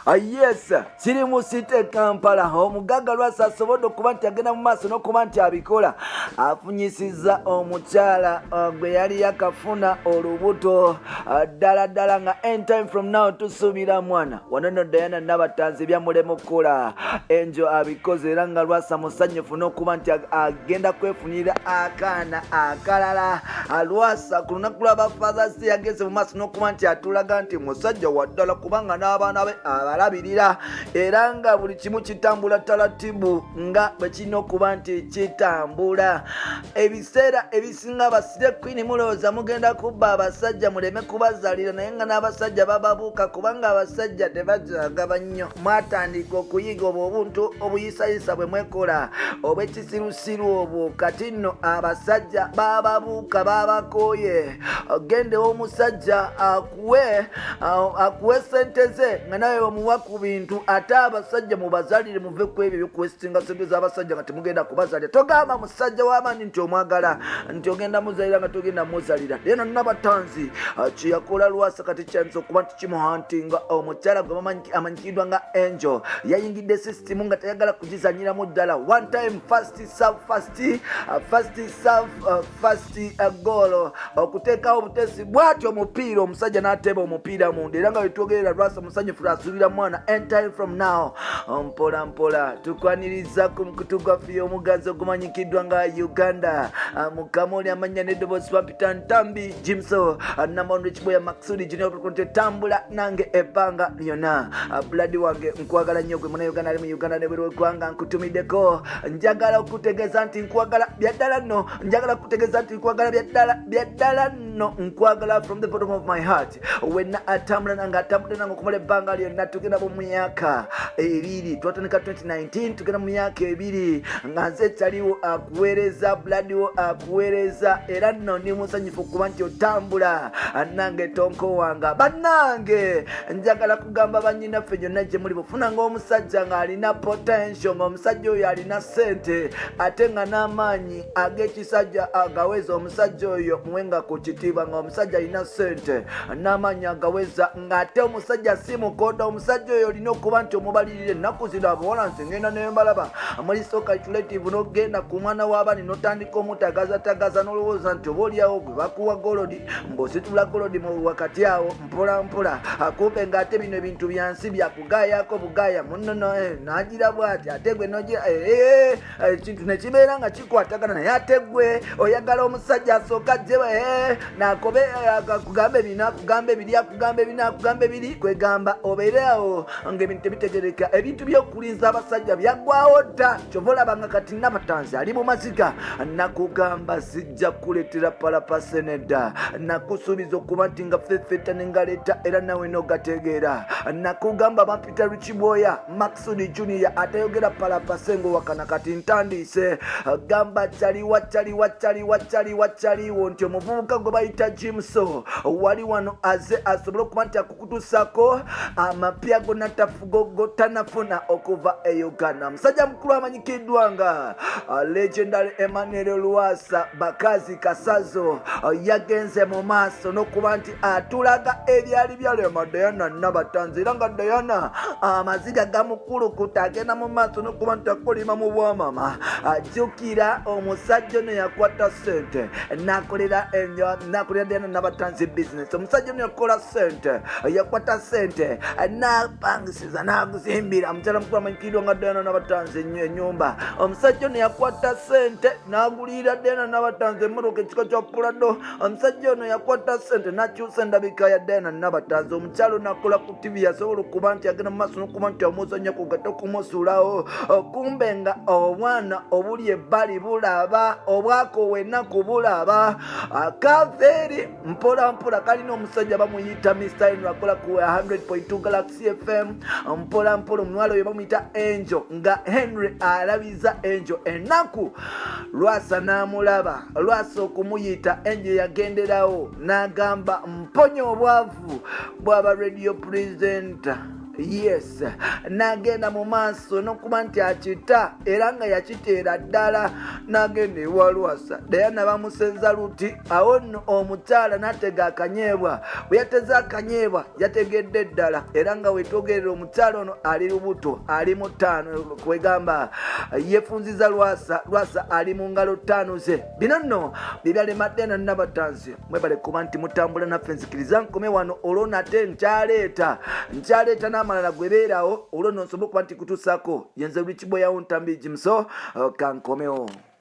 Yes, kiri mu site Kampala. Omugagga Lwasa asobodde okuba nti agenda mu maaso n'okuba nti abikola. Afunyisizza omukyala gwe yali yakafuna olubuto ddala nga anytime from now tusuubira mwana. Wano nno Diana Nabatanzi byamulema okukola. Enjo abikoze era nga Lwasa musanyufu n'okuba nti agenda kwefunira akaana akalala. Lwasa ku lunaku lw'aba Father's Day yageze mu maaso n'okuba nti atulaga nti musajja wa ddala kubanga n'abaana be abalabirira era nga buli kimu kitambula talatibu nga bwe kirina okuba nti kitambula. Ebiseera ebisinga basire Queen mulowooza mugenda kubba abasajja muleme kubazaalira naye nga n'abasajja bababuuka kubanga abasajja tebajagaba nnyo. Mwatandika okuyiga obwo obuntu obuyisayisa bwe mwekola obw'ekisirusiru obwo kati nno abasajja bababuuka babakooye. Gendewo omusajja akuwe sente ze nga nawe omuwa ku bintu ate abasajja mubazaalire muve ku ebyo byokuwesitinga sente z'abasajja nga temugenda kubazaalira. Togamba musajja w'amaanyi nti omwagala nti ogenda muzaalira nga togenda muzaalira. Leero Nabatanzi kyeyakola Lwasa kati kyayinza okuba nti kimuhantinga. Omukyala gwe amanyikiddwa nga Angel yayingidde sisitimu nga tayagala kugizanyiramu ddala. One time first serve first goal okuteekawo obutesi bw'atyo omupiira omusajja n'ateeba omupiira munda era nga wetwogerera Lwasa musanyufu asuubira mwana anytime from now. Mpola mpola tukwaniriza ku mukutu gwaffe omuganzi ogumanyikiddwa nga Uganda mukamuli amanya n'eddoboozi Pampita Ntambi Jimso Namondo Kiboya Maksudi Junior Prokonte tambula nange ebbanga lyonna. Blood wange nkwagala nnyo gwe muna Uganda ali mu Uganda ne bwe gwanga nkutumiddeko. Njagala okutegeeza nti nkwagala byaddala nno. Njagala kutegeeza nti nkwagala byaddala nno. Nkwagala from the bottom of my heart. Wenna atambula nange atambudde nange okumala ebbanga lyonna tugenda mu myaka 2 twatandika 2019 tugenda mu myaka 2 nga nze taliwo akuweereza Blood wo akuweereza era nno ndi musanyufu okuba nti otambula nange tonko wanga. Bannange njagala kugamba bannyinaffe gyonna gye muli bufuna ng'omusajja ng'alina potential ng'omusajja oyo alina ssente ate nga n'amaanyi ag'ekisajja agaweza. Omusajja oyo muwenga ku kitiibwa ng'omusajja alina ssente n'amaanyi agaweza ng'ate omusajja si mukoda. Omusajja oyo olina okuba nti omubalirire ennaku zino abawala nti ngenda nembalaba muri so calculative n'ogenda ku mwana w'abaani n'otandika omutagazatagaza n'olowooza nti oba oliawo gwe bakuwa golodi ng'ositula golodi mu wakati awo mpola mpola akumbe ng'ate bino ebintu byansi byakugaayako bugaaya munnono n'agira bw'ati ate gwe nogira ekintu ne kibeera nga kikwatagana naye ate gwe oyagala omusajja asooka ajjewa n'akobe akugambe bino akugambe biri akugambe bino akugambe biri kwegamba obeere awo ng'ebintu tebitegereka. Ebintu by'okulinza abasajja byaggwawo dda kyova olabanga kati Nabatanzi ali mu maziga. Nakugamba sijja kuleetera palapase nedda. Nakusuubiza okuba nti nga ffeffetta ne ngaleeta era nawe n'ogategeera. Nakugamba Pampita Kiboya Maksudi Junior atayogera palapase ng'owakana kati ntandiise. Gamba chaliwo nti omuvubuka gwe bayita Jimso wali wano aze asobole okuba nti akukutuusako amapya gonna tanafuna okuva e Uganda. Musajja mukulu amanyikiddwa nga legendary Emmanuel Lwasa Bakazi Kasazo yagenze mu maaso n'okuba nti atulaga ebyali byalema Diana Nabatanzi era nga Diana amaziga gamukulukuta agenda mu maaso n'okuba nti akolima mu bwamama. Ajjukira omusajja ono yakwata ssente nakolera Diana Nabatanzi business. Omusajja ono yakola ssente yakwata ssente napangisiza naguzimbira omukyala mukulu amanyikiddwa nga Diana Nabatanzi ennyumba. Omusajja ono yakwata ssente n'agulira Diana Nabatanzi emmotoka ekika kya Prado. Omusajja ono yakwata ssente n'akyusa endabika ya Diana Nabatanzi. Omukyala ono akola ku TV yasobola okuba nti agenda mu maaso n'okuba nti amuzanyako gatta okumusuulawo. Kumbe nga obwana obuli ebbali bulaba obwako wennaku bulaba. Akaveeri mpola mpola kalina omusajja bamuyita Mr. Henry akola ku 100.2 Galaxy FM. Mpola mpola omuwala oyo bamuyita Angel nga Henry alabiza Angel ennaku. Lwasa n'amulaba. Lwasa okumuyita Angel yagenderawo n'agamba mponya obwavu bw'aba radio presenter yes nagenda mu maaso n'okuba nti akita era nga yakiteera ddala n'agenda ewa Lwasa Diana bamusenza luti awo nno omukyala n'atega akanyeebwa bwe yateza akanyeebwa yategedde ddala era nga wetwogerera omukyala ono ali lubuto ali mu ttaano kwegamba yefunziza Lwasa ali mu ngalo ttaano ze bino nno bibyalemadde na Nabatanzi mwebale kuba nti mutambula naffe nzikiriza nkome wano olwo nate nkyaleeta n'amalala gwe beerawo olwo nno nsobola okuba nti kutuusako yenze Lukiboyawo Ntambi Jimso kankomewo.